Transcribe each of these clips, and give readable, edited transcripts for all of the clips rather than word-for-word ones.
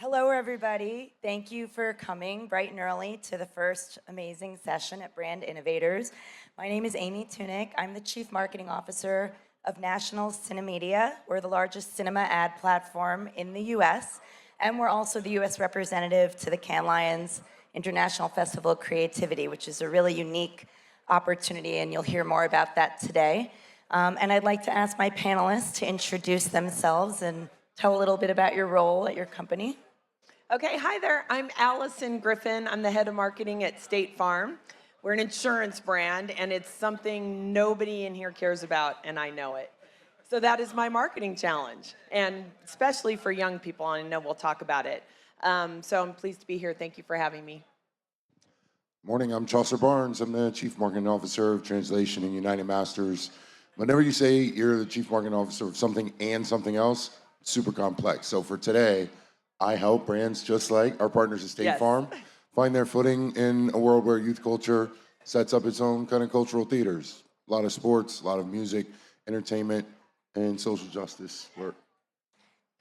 Hello, everybody. Thank you for coming bright and early to the first amazing session at Brand Innovators. My name is Amy Tunick. I'm the Chief Marketing Officer of National CineMedia. We're the largest cinema ad platform in the US, and we're also the US representative to the Cannes Lions International Festival of Creativity, which is a really unique opportunity, and you'll hear more about that today. And I'd like to ask my panelists to introduce themselves and tell a little bit about your role at your company. Okay, hi there. I'm Alyson Griffin. I'm the head of marketing at State Farm. We're an insurance brand, and it's something nobody in here cares about, and I know it. So that is my marketing challenge, and especially for young people, and I know we'll talk about it. So I'm pleased to be here. Thank you for having me. Morning, I'm Chaucer Barnes. I'm the Chief Marketing Officer of Translation and UnitedMasters. Whenever you say you're the Chief Marketing Officer of something and something else, it's super complex. So for today, I help brands just like our partners at State Farm find their footing in a world where youth culture sets up its own kind of cultural theaters. A lot of sports, a lot of music, entertainment, and social justice work.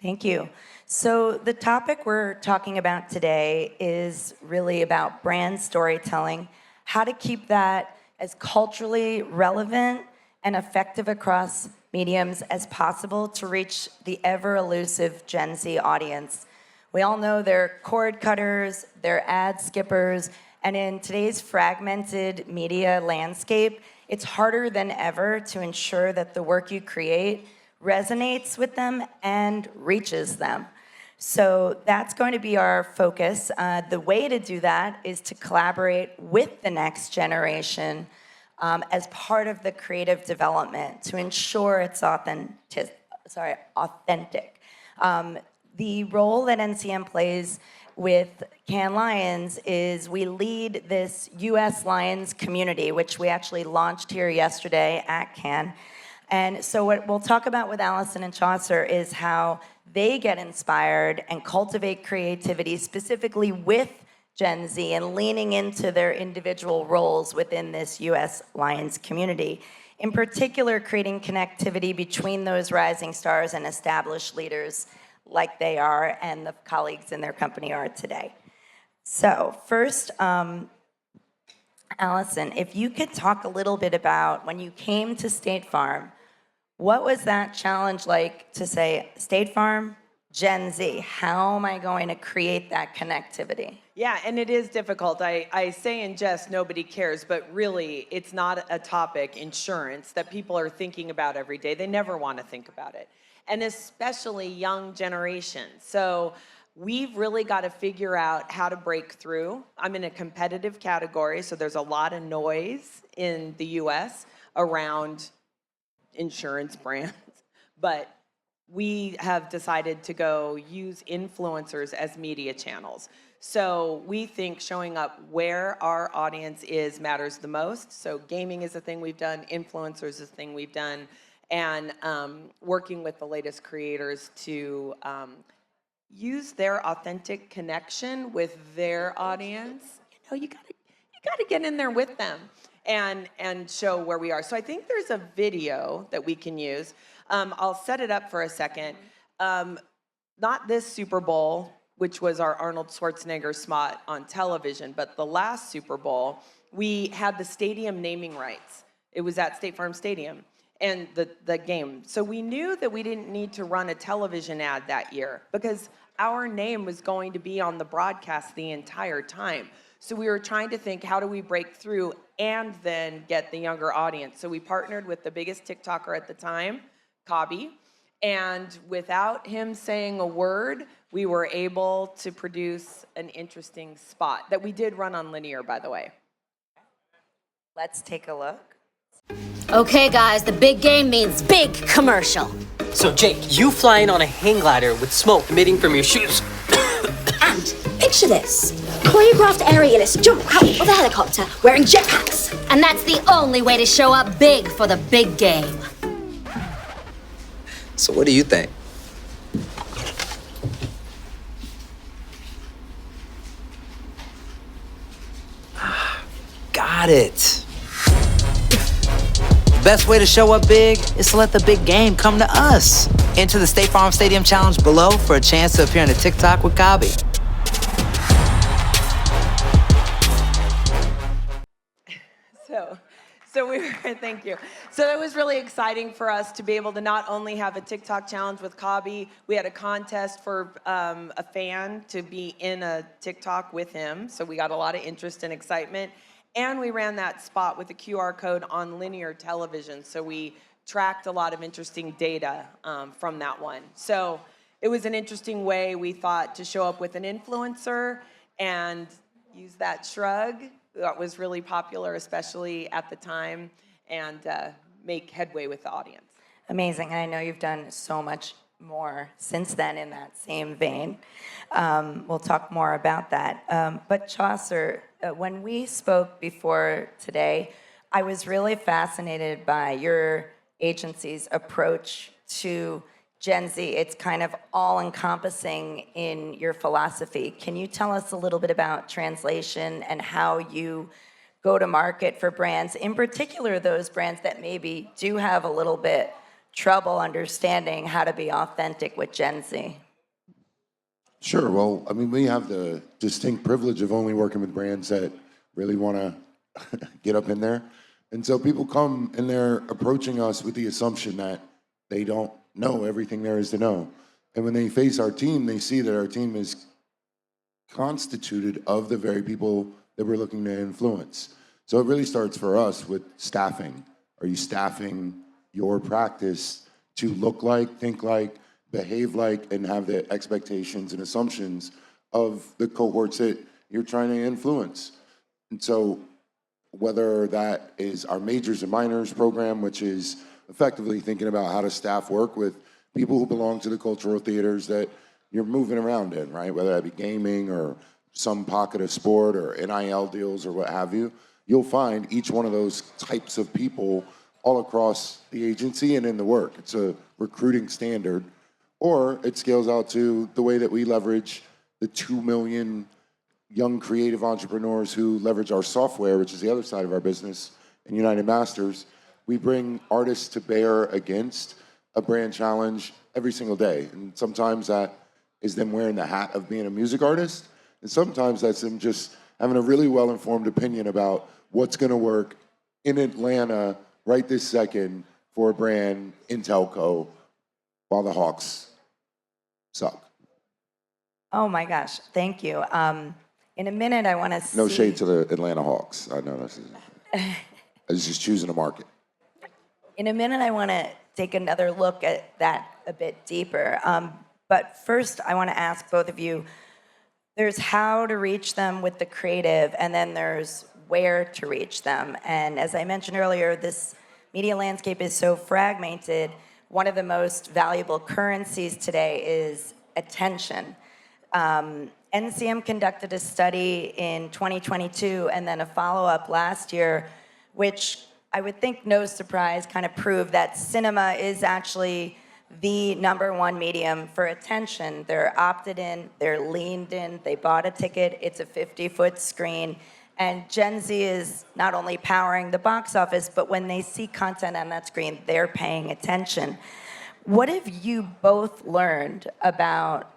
Thank you. So the topic we're talking about today is really about brand storytelling, how to keep that as culturally relevant and effective across mediums as possible to reach the ever-elusive Gen Z audience. We all know they're cord cutters, they're ad skippers, and in today's fragmented media landscape, it's harder than ever to ensure that the work you create resonates with them and reaches them. So that's going to be our focus. The way to do that is to collaborate with the next generation as part of the creative development to ensure it's authentic. The role that NCM plays with Cannes Lions is we lead this US Lions community, which we actually launched here yesterday at Cannes. And so what we'll talk about with Alyson and Chaucer is how they get inspired and cultivate creativity specifically with Gen Z and leaning into their individual roles within this US Lions community. In particular, creating connectivity between those rising stars and established leaders like they are and the colleagues in their company are today. So first, Alyson, if you could talk a little bit about when you came to State Farm, what was that challenge like to say, State Farm, Gen Z, how am I going to create that connectivity? Yeah, and it is difficult. I say in jest, nobody cares, but really, it's not a topic, insurance, that people are thinking about every day. They never want to think about it. And especially young generations. So we've really got to figure out how to break through. I'm in a competitive category, so there's a lot of noise in the US around insurance brands, but we have decided to go use influencers as media channels. So we think showing up where our audience is matters the most. So gaming is a thing we've done, influencers is a thing we've done, and working with the latest creators to use their authentic connection with their audience. You know, you gotta get in there with them and show where we are. So I think there's a video that we can use. I'll set it up for a second. Not this Super Bowl, which was our Arnold Schwarzenegger spot on television, but the last Super Bowl, we had the stadium naming rights. It was at State Farm Stadium. And the game. So we knew that we didn't need to run a television ad that year because our name was going to be on the broadcast the entire time. So we were trying to think, how do we break through and then get the younger audience? So we partnered with the biggest TikToker at the time, Kabi, and without him saying a word, we were able to produce an interesting spot that we did run on linear, by the way. Let's take a look. Okay, guys, the big game means big commercial. So, Jake, you flying on a hang glider with smoke emitting from your shoes. And picture this. Choreographed aerialists jump out of a helicopter wearing jetpacks. And that's the only way to show up big for the big game. So what do you think? Got it. best way to show up big is to let the big game come to us. Enter the State Farm Stadium Challenge below for a chance to appear in a TikTok with Gabi. So we were, thank you. So it was really exciting for us to be able to not only have a TikTok challenge with Kabi, we had a contest for a fan to be in a TikTok with him. So we got a lot of interest and excitement. And we ran that spot with a QR code on linear television. So we tracked a lot of interesting data from that one. So it was an interesting way, we thought, to show up with an influencer and use that shrug that was really popular, especially at the time, and make headway with the audience. Amazing. And I know you've done so much more since then in that same vein. We'll talk more about that. But Chaucer, when we spoke before today, I was really fascinated by your agency's approach to Gen Z. It's kind of all-encompassing in your philosophy. Can you tell us a little bit about translation and how you go to market for brands, in particular those brands that maybe do have a little bit trouble understanding how to be authentic with Gen Z? Sure. Well, I mean, we have the distinct privilege of only working with brands that really want to get up in there. And so people come and they're approaching us with the assumption that they don't know everything there is to know. And when they face our team, they see that our team is constituted of the very people that we're looking to influence. So it really starts for us with staffing. Are you staffing your practice to look like, think like, behave like, and have the expectations and assumptions of the cohorts that you're trying to influence? And so whether that is our majors and minors program, which is effectively thinking about how to staff work with people who belong to the cultural theaters that you're moving around in, right? Whether that be gaming or some pocket of sport or NIL deals or what have you, you'll find each one of those types of people all across the agency and in the work. It's a recruiting standard, or it scales out to the way that we leverage the 2 million young creative entrepreneurs who leverage our software, which is the other side of our business, in UnitedMasters. We bring artists to bear against a brand challenge every single day. And sometimes that is them wearing the hat of being a music artist. And sometimes that's them just having a really well-informed opinion about what's gonna work in Atlanta right this second for a brand in telco while the Hawks suck. Oh my gosh, thank you. In a minute, I want to see... No shade to the Atlanta Hawks. I know this is... I was just choosing a market. In a minute, I want to take another look at that a bit deeper. But first, I want to ask both of you, there's how to reach them with the creative, and then there's where to reach them. And as I mentioned earlier, this media landscape is so fragmented. One of the most valuable currencies today is attention. NCM conducted a study in 2022 and then a follow-up last year, which I would think, no surprise, kind of proved that cinema is actually the #1 medium for attention. They're opted in, they're leaned in, they bought a ticket, it's a 50-foot screen, and Gen Z is not only powering the box office, but when they see content on that screen, they're paying attention. What have you both learned about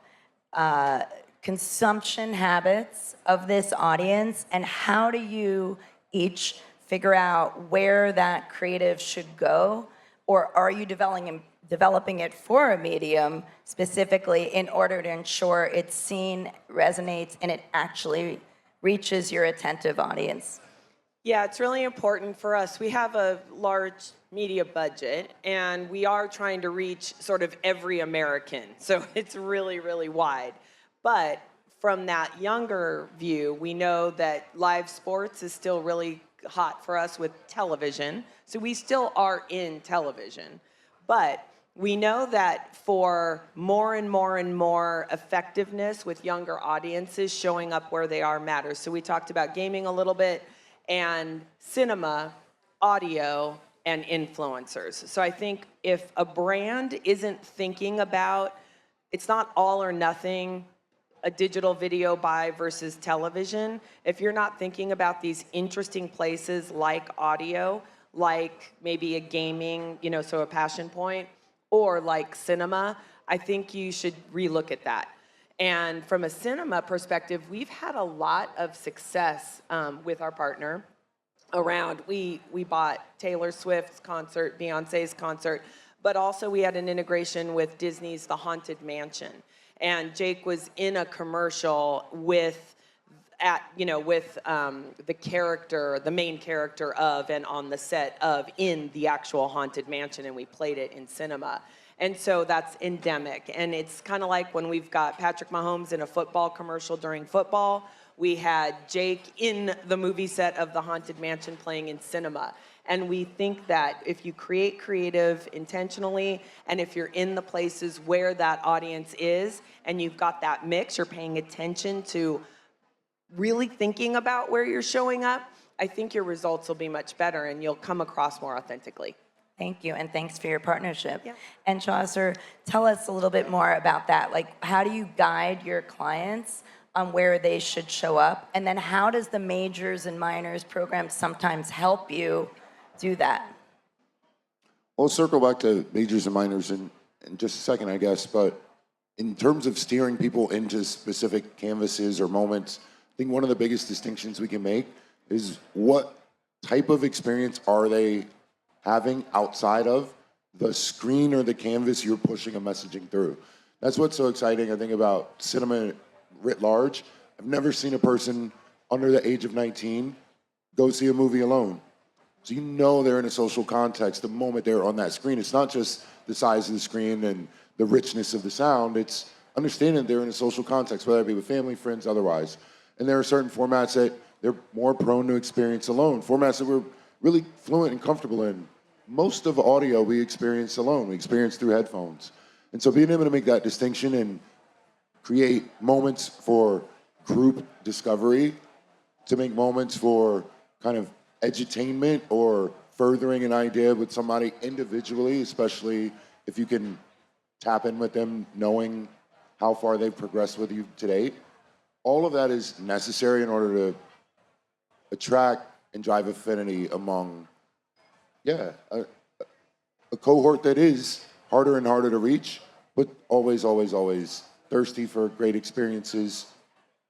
consumption habits of this audience, and how do you each figure out where that creative should go? Or are you developing it for a medium specifically in order to ensure it's seen, resonates, and it actually reaches your attentive audience? Yeah, it's really important for us. We have a large media budget, and we are trying to reach sort of every American. So it's really, really wide. But from that younger view, we know that live sports is still really hot for us with television. So we still are in television. But we know that for more and more and more effectiveness with younger audiences, showing up where they are matters. So we talked about gaming a little bit, and cinema, audio, and influencers. So I think if a brand isn't thinking about, it's not all or nothing, a digital video buy versus television, if you're not thinking about these interesting places like audio, like maybe a gaming, so a passion point, or like cinema, I think you should relook at that. And from a cinema perspective, we've had a lot of success with our partner around. We bought Taylor Swift's concert, Beyonce's concert, but also we had an integration with Disney's The Haunted Mansion. And Jake was in a commercial with the character, the main character of, and on the set of, in the actual Haunted Mansion, and we played it in cinema. And so that's endemic. And it's kind of like when we've got Patrick Mahomes in a football commercial during football, we had Jake in the movie set of the Haunted Mansion playing in cinema. And we think that if you create creative intentionally, and if you're in the places where that audience is, and you've got that mix, you're paying attention to really thinking about where you're showing up, I think your results will be much better and you'll come across more authentically. Thank you, and thanks for your partnership. Yeah. And Chaucer, tell us a little bit more about that. Like, how do you guide your clients on where they should show up? And then how does the majors and minors program sometimes help you do that? We'll circle back to majors and minors in just a second, I guess, but in terms of steering people into specific canvases or moments, I think one of the biggest distinctions we can make is what type of experience are they having outside of the screen or the canvas you're pushing a messaging through. That's what's so exciting, I think, about cinema writ large. I've never seen a person under the age of 19 go see a movie alone. So you know they're in a social context the moment they're on that screen. It's not just the size of the screen and the richness of the sound, it's understanding they're in a social context, whether it be with family, friends, otherwise. And there are certain formats that they're more prone to experience alone, formats that we're really fluent and comfortable in. Most of audio we experience alone, we experience through headphones. And so being able to make that distinction and create moments for group discovery, to make moments for kind of edutainment or furthering an idea with somebody individually, especially if you can tap in with them knowing how far they've progressed with you to date. All of that is necessary in order to attract and drive affinity among, a cohort that is harder and harder to reach, but always, always, always thirsty for great experiences,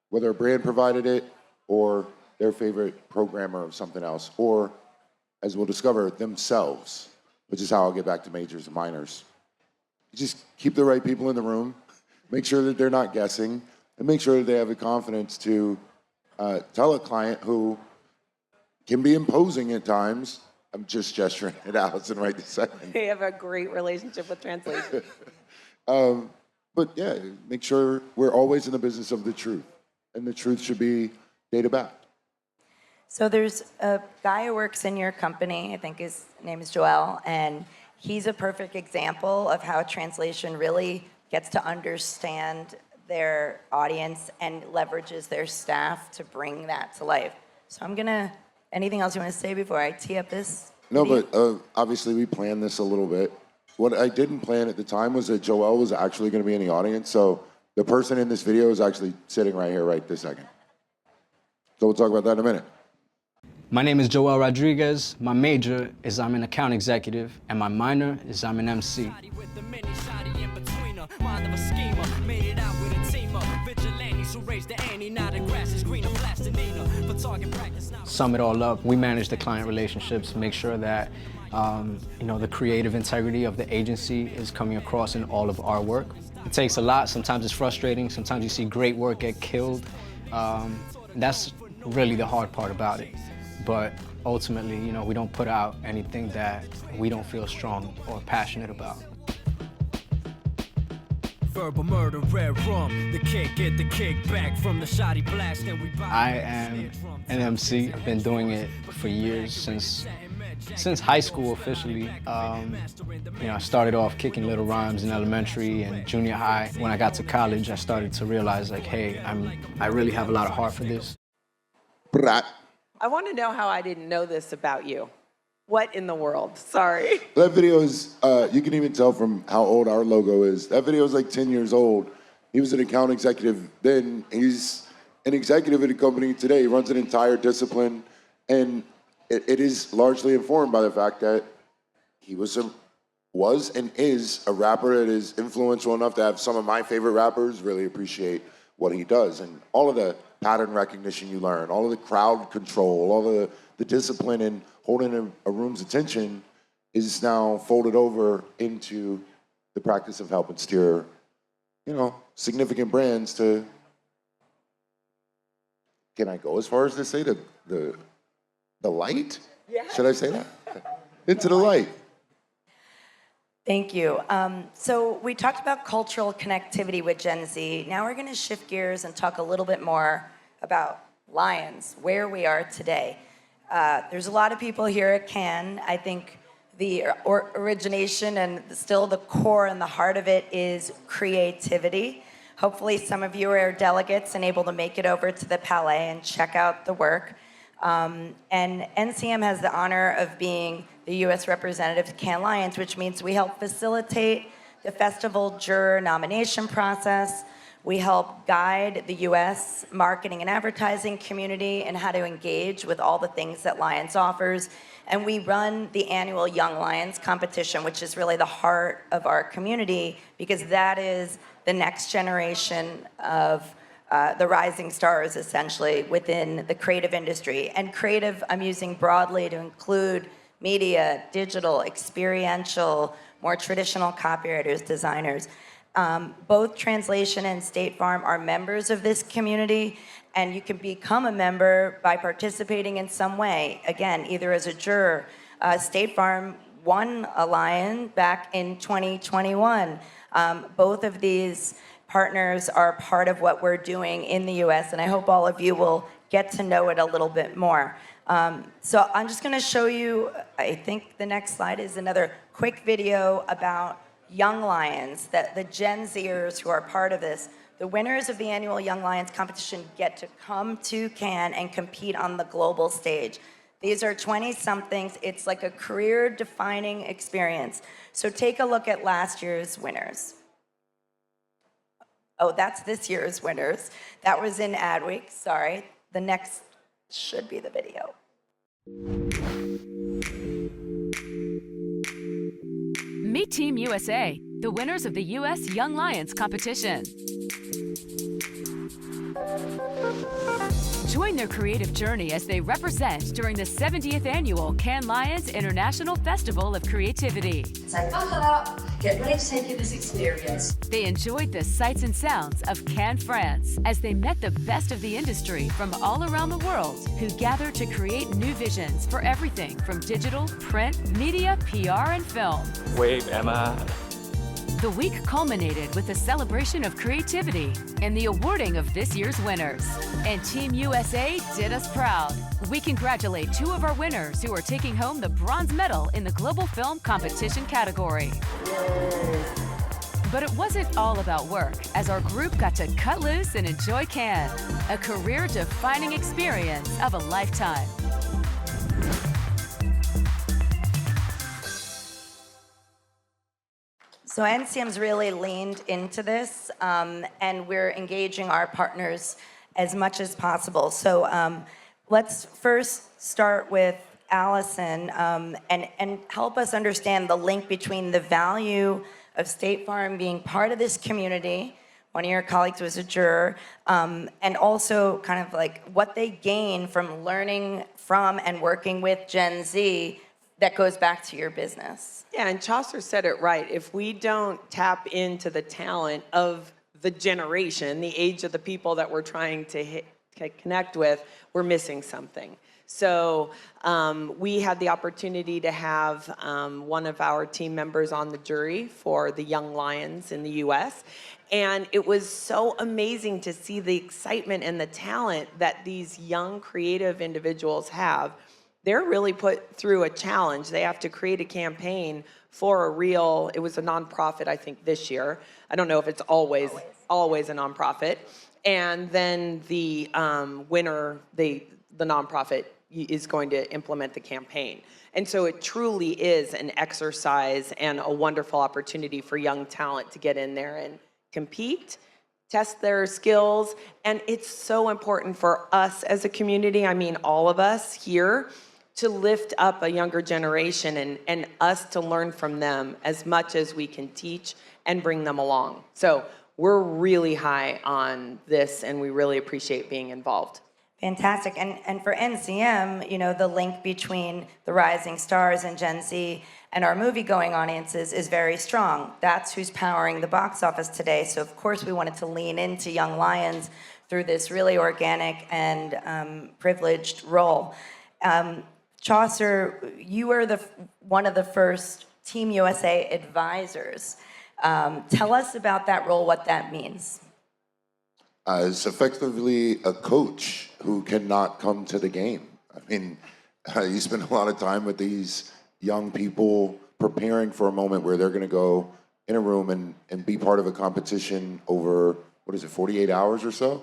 whether a brand provided it or their favorite programmer of something else, or, as we'll discover, themselves, which is how I'll get back to majors and minors. You just keep the right people in the room, make sure that they're not guessing, and make sure that they have the confidence to tell a client who can be imposing at times. I'm just gesturing at Alyson right this second. We have a great relationship with translation. But yeah, make sure we're always in the business of the truth. And the truth should be data backed. So there's a guy who works in your company, I think his name is Joel, and he's a perfect example of how translation really gets to understand their audience and leverages their staff to bring that to life. So anything else you want to say before I tee up this? No, but obviously we planned this a little bit. What I didn't plan at the time was that Joel was actually going to be in the audience. So the person in this video is actually sitting right here, right this second. So we'll talk about that in a minute. My name is Joel Rodriguez. My major is I'm an account executive, and my minor is I'm an MC. Sum it all up, we manage the client relationships, make sure that the creative integrity of the agency is coming across in all of our work. It takes a lot. Sometimes it's frustrating. Sometimes you see great work get killed. That's really the hard part about it. But ultimately, we don't put out anything that we don't feel strong or passionate about. Verbal murder, red rum, the kick, get the kick back from the shoddy blast, and we I am an MC. I've been doing it for years, since high school officially. I started off kicking little rhymes in elementary and junior high. When I got to college, I started to realize, like, hey, I really have a lot of heart for this. I want to know how I didn't know this about you. What in the world? Sorry. That video is, you can even tell from how old our logo is. That video is like 10 years old. He was an account executive then. He's an executive at a company today. He runs an entire discipline. And it is largely informed by the fact that he was and is a rapper that is influential enough to have some of my favorite rappers really appreciate what he does. And all of the pattern recognition you learn, all of the crowd control, all the discipline in holding a room's attention is now folded over into the practice of helping steer, significant brands to, can I go as far as to say the light? Yeah. Should I say that? Into the light. Thank you. So we talked about cultural connectivity with Gen Z. Now we're going to shift gears and talk a little bit more about Lions, where we are today. There's a lot of people here at Cannes. I think the origination and still the core and the heart of it is creativity. Hopefully some of you are delegates and able to make it over to the Palais and check out the work. And NCM has the honor of being the U.S. representative to Cannes Lions, which means we help facilitate the festival juror nomination process. We help guide the U.S. marketing and advertising community and how to engage with all the things that Lions offers. And we run the annual Young Lions competition, which is really the heart of our community, because that is the next generation of the rising stars, essentially, within the creative industry. And creative, I'm using broadly to include media, digital, experiential, more traditional copywriters, designers. Both Translation and State Farm are members of this community, and you can become a member by participating in some way. Again, either as a juror. State Farm won a Lion back in 2021. Both of these partners are part of what we're doing in the US, and I hope all of you will get to know it a little bit more. So I'm just gonna show you, I think the next slide is another quick video about Young Lions, that the Gen Zers who are part of this. The winners of the annual Young Lions competition get to come to Cannes and compete on the global stage. These are 20-somethings. It's like a career-defining experience. So take a look at last year's winners. Oh, that's this year's winners. That was in Adweek, sorry. The next should be the video. Meet Team USA, the winners of the US Young Lions competition. Join their creative journey as they represent during the 70th annual Cannes Lions International Festival of Creativity. So buckle up, get ready to take in this experience. They enjoyed the sights and sounds of Cannes, France, as they met the best of the industry from all around the world, who gathered to create new visions for everything from digital, print, media, PR, and film. Wave, Emma. The week culminated with a celebration of creativity and the awarding of this year's winners. And Team USA did us proud. We congratulate two of our winners who are taking home the bronze medal in the Global Film Competition category. But it wasn't all about work, as our group got to cut loose and enjoy Cannes, a career-defining experience of a lifetime. So NCM's really leaned into this, and we're engaging our partners as much as possible. So let's first start with Alyson and help us understand the link between the value of State Farm being part of this community. One of your colleagues was a juror, and also kind of like what they gain from learning from and working with Gen Z that goes back to your business. Yeah, and Chaucer said it right. If we don't tap into the talent of the generation, the age of the people that we're trying to connect with, we're missing something. So we had the opportunity to have one of our team members on the jury for the Young Lions in the US. And it was so amazing to see the excitement and the talent that these young creative individuals have. They're really put through a challenge. They have to create a campaign for a real, it was a nonprofit, I think, this year. I don't know if it's always a nonprofit. And then the winner, the nonprofit is going to implement the campaign. And so it truly is an exercise and a wonderful opportunity for young talent to get in there and compete, test their skills. And it's so important for us as a community, I mean all of us here, to lift up a younger generation and us to learn from them as much as we can teach and bring them along. So we're really high on this, and we really appreciate being involved. Fantastic. And for NCM, you know, the link between the rising stars and Gen Z and our movie-going audiences is very strong. That's who's powering the box office today. So of course we wanted to lean into Young Lions through this really organic and privileged role. Chaucer, you were one of the first Team USA advisors. Tell us about that role, what that means. It's effectively a coach who cannot come to the game. I mean, you spend a lot of time with these young people preparing for a moment where they're going to go in a room and be part of a competition over, 48 hours or so,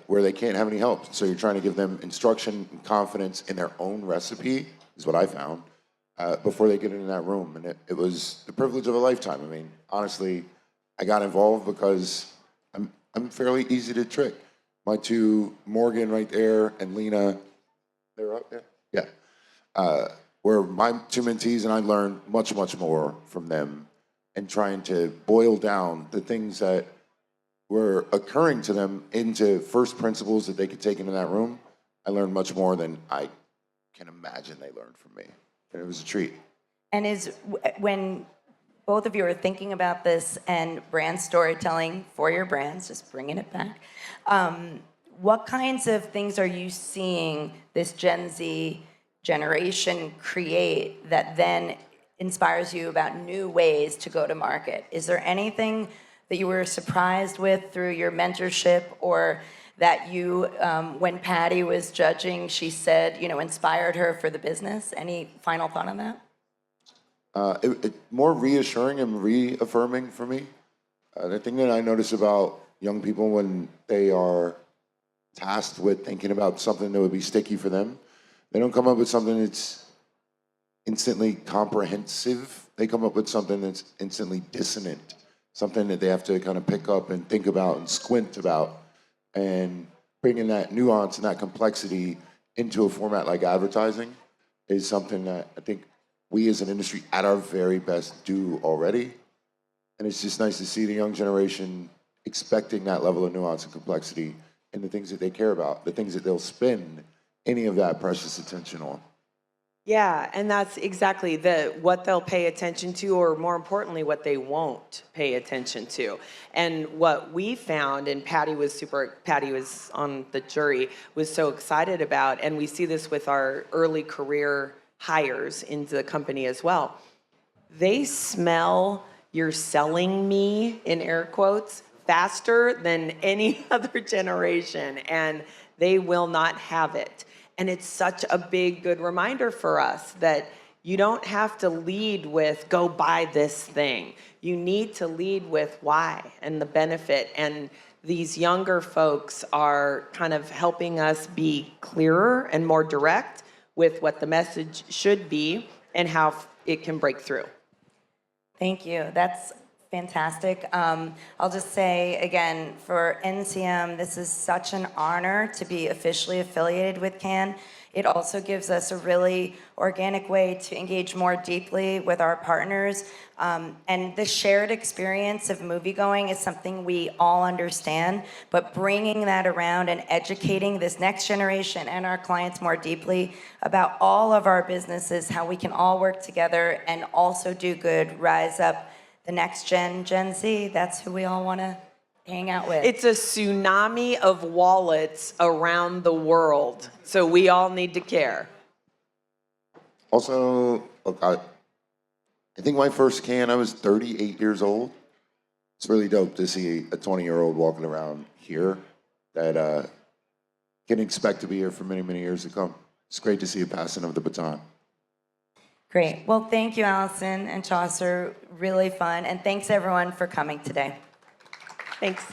where they can't have any help. So you're trying to give them instruction and confidence in their own recipe, is what I found, before they get into that room. And it was the privilege of a lifetime. I mean, honestly, I got involved because I'm fairly easy to trick. My two, Morgan right there and Lena, they're up there? Yeah. Were my two mentees, and I learned much, much more from them and trying to boil down the things that were occurring to them into first principles that they could take into that room. I learned much more than I can imagine they learned from me. And it was a treat. And when both of you are thinking about this and brand storytelling for your brands, just bringing it back, what kinds of things are you seeing this Gen Z generation create that then inspires you about new ways to go to market? Is there anything that you were surprised with through your mentorship, or that you, when Patty was judging, she said, you know, inspired her for the business? Any final thought on that? More reassuring and reaffirming for me. The thing that I notice about young people when they are tasked with thinking about something that would be sticky for them, they don't come up with something that's instantly comprehensive. They come up with something that's instantly dissonant, something that they have to kind of pick up and think about and squint about, and bringing that nuance and that complexity into a format like advertising is something that I think we as an industry at our very best do already. And it's just nice to see the young generation expecting that level of nuance and complexity in the things that they care about, the things that they'll spend any of that precious attention on. Yeah, and that's exactly what they'll pay attention to, or more importantly, what they won't pay attention to. And what we found, and Patty was on the jury, was so excited about, and we see this with our early career hires into the company as well. They smell you're selling me, in air quotes, faster than any other generation, and they will not have it. And it's such a big, good reminder for us that you don't have to lead with, go buy this thing. You need to lead with why and the benefit. And these younger folks are kind of helping us be clearer and more direct with what the message should be and how it can break through. Thank you. That's fantastic. I'll just say again, for NCM, this is such an honor to be officially affiliated with Cannes. It also gives us a really organic way to engage more deeply with our partners. And the shared experience of moviegoing is something we all understand, but bringing that around and educating this next generation and our clients more deeply about all of our businesses, how we can all work together and also do good, rise up the next Gen Z, that's who we all want to hang out with. It's a tsunami of wallets around the world, so we all need to care. Also, look, I think my first Cannes, I was 38 years old. It's really dope to see a 20-year-old walking around here that can expect to be here for many, many years to come. It's great to see a passing of the baton. Great. Well, thank you, Alyson and Chaucer. Really fun. And thanks, everyone, for coming today. Thanks.